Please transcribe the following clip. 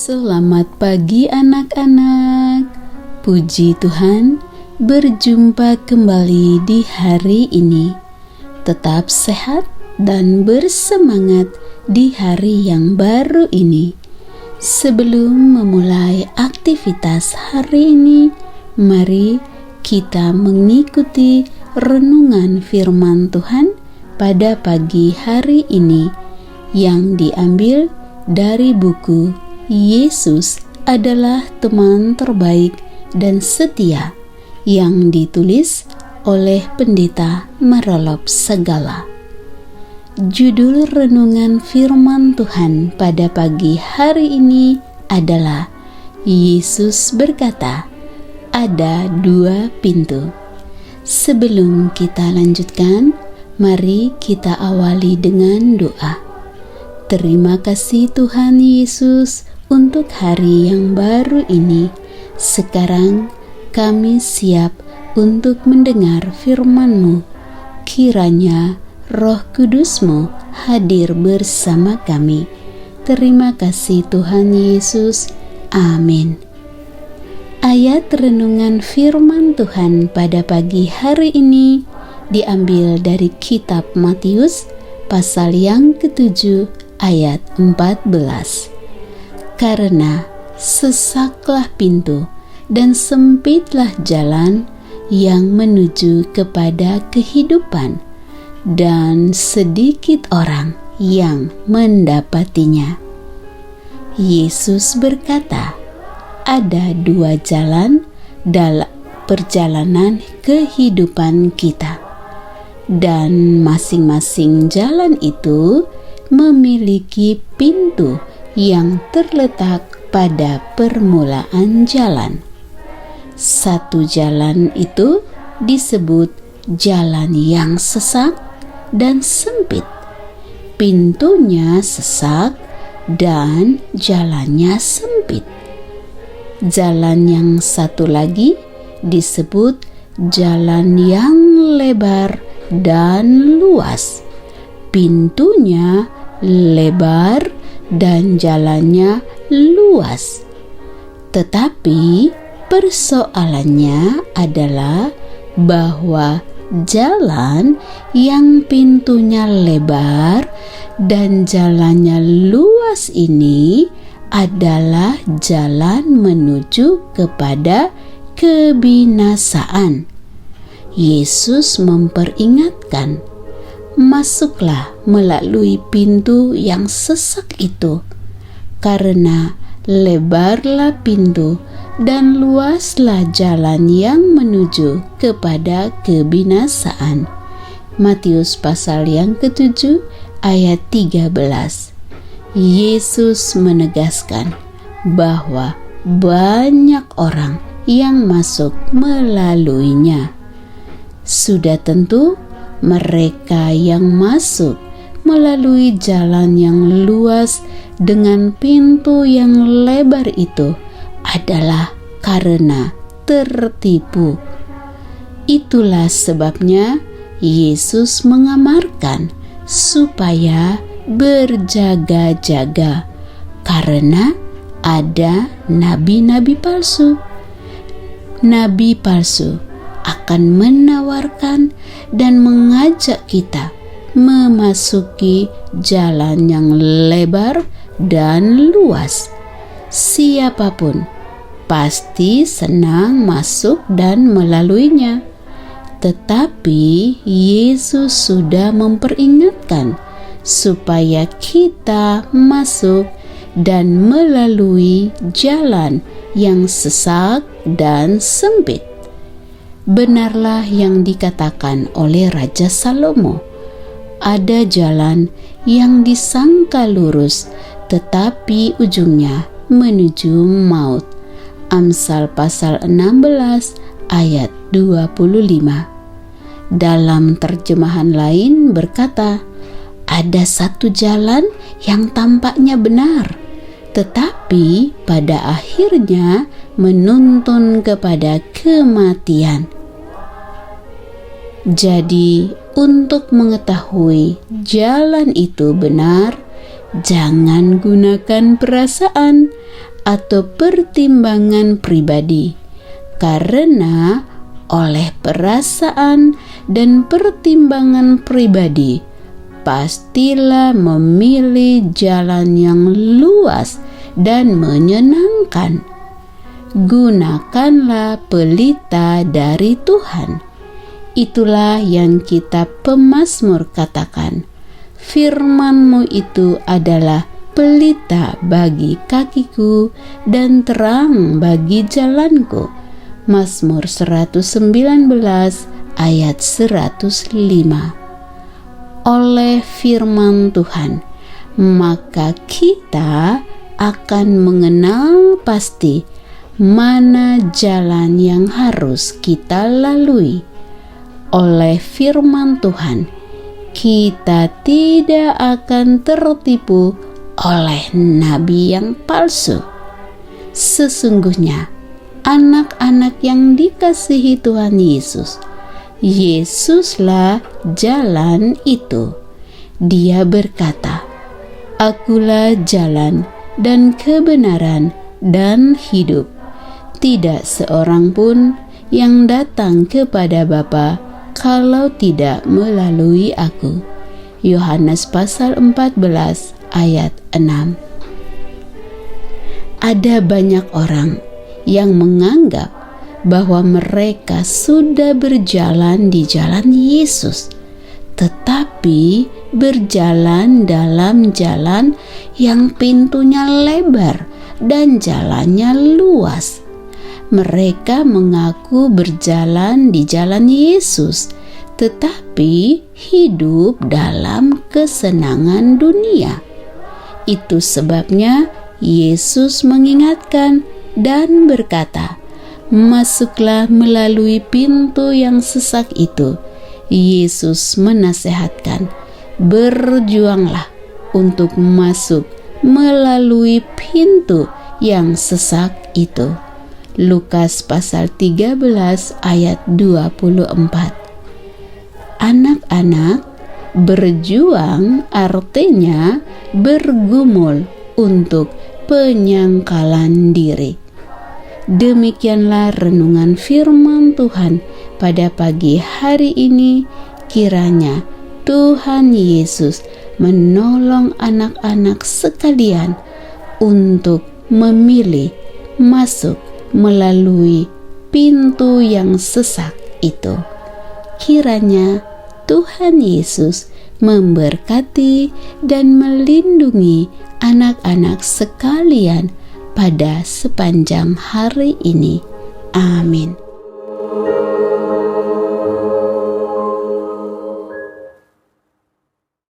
Selamat pagi anak-anak. Puji Tuhan, berjumpa kembali di hari ini. Tetap sehat dan bersemangat di hari yang baru ini. Sebelum memulai aktivitas hari ini, mari kita mengikuti renungan firman Tuhan pada pagi hari ini yang diambil dari buku Yesus adalah teman terbaik dan setia yang ditulis oleh Pendeta Marolop Segala. Judul renungan firman Tuhan pada pagi hari ini adalah Yesus berkata, ada 2 pintu. Sebelum kita lanjutkan, mari kita awali dengan doa. Terima kasih Tuhan Yesus untuk hari yang baru ini. Sekarang kami siap untuk mendengar firman-Mu. Kiranya Roh Kudus-Mu hadir bersama kami. Terima kasih Tuhan Yesus. Amin. Ayat renungan firman Tuhan pada pagi hari ini diambil dari kitab Matius pasal yang ke-7 ayat 14. Karena sesaklah pintu dan sempitlah jalan yang menuju kepada kehidupan, dan sedikit orang yang mendapatinya. Yesus berkata, ada 2 jalan dalam perjalanan kehidupan kita, dan masing-masing jalan itu memiliki pintu yang terletak pada permulaan jalan. Satu jalan itu disebut jalan yang sesak dan sempit. Pintunya sesak dan jalannya sempit. Jalan yang satu lagi disebut jalan yang lebar dan luas. Pintunya lebar dan jalannya luas. Tetapi persoalannya adalah bahwa jalan yang pintunya lebar dan jalannya luas ini adalah jalan menuju kepada kebinasaan. Yesus memperingatkan, masuklah melalui pintu yang sesak itu, karena lebarlah pintu dan luaslah jalan yang menuju kepada kebinasaan. Matius pasal yang ke-7 ayat 13. Yesus menegaskan bahwa banyak orang yang masuk melaluinya. Sudah tentu mereka yang masuk melalui jalan yang luas dengan pintu yang lebar itu adalah karena tertipu. Itulah sebabnya Yesus mengamarkan supaya berjaga-jaga, karena ada nabi-nabi palsu. Nabi palsu akan menawarkan dan mengajak kita memasuki jalan yang lebar dan luas. Siapapun pasti senang masuk dan melaluinya. Tetapi Yesus sudah memperingatkan supaya kita masuk dan melalui jalan yang sesak dan sempit. Benarlah yang dikatakan oleh Raja Salomo, ada jalan yang disangka lurus tetapi ujungnya menuju maut. Amsal pasal 16 ayat 25. Dalam terjemahan lain berkata, ada satu jalan yang tampaknya benar, tetapi pada akhirnya menuntun kepada kematian. Jadi, untuk mengetahui jalan itu benar, jangan gunakan perasaan atau pertimbangan pribadi, karena oleh perasaan dan pertimbangan pribadi pastilah memilih jalan yang luas dan menyenangkan. Gunakanlah pelita dari Tuhan. Itulah yang kitab pemazmur katakan, firman-Mu itu adalah pelita bagi kakiku dan terang bagi jalanku. Mazmur 119 ayat 105. Oleh firman Tuhan, maka kita akan mengenal pasti mana jalan yang harus kita lalui. Oleh firman Tuhan, kita tidak akan tertipu oleh nabi yang palsu. Sesungguhnya anak-anak yang dikasihi Tuhan Yesus, Yesuslah jalan itu. Dia berkata, "Akulah jalan dan kebenaran dan hidup. Tidak seorang pun yang datang kepada Bapa kalau tidak melalui aku." Yohanes pasal 14 ayat 6. Ada banyak orang yang menganggap bahwa mereka sudah berjalan di jalan Yesus, tetapi berjalan dalam jalan yang pintunya lebar dan jalannya luas. Mereka mengaku berjalan di jalan Yesus, tetapi hidup dalam kesenangan dunia. Itu sebabnya Yesus mengingatkan dan berkata, "Masuklah melalui pintu yang sesak itu." Yesus menasihatkan, "Berjuanglah untuk masuk melalui pintu yang sesak itu." Lukas pasal 13 ayat 24. Anak-anak, berjuang artinya bergumul untuk penyangkalan diri. Demikianlah renungan firman Tuhan pada pagi hari ini. Kiranya Tuhan Yesus menolong anak-anak sekalian untuk memilih masuk melalui pintu yang sesak itu. Kiranya Tuhan Yesus memberkati dan melindungi anak-anak sekalian pada sepanjang hari ini. Amin.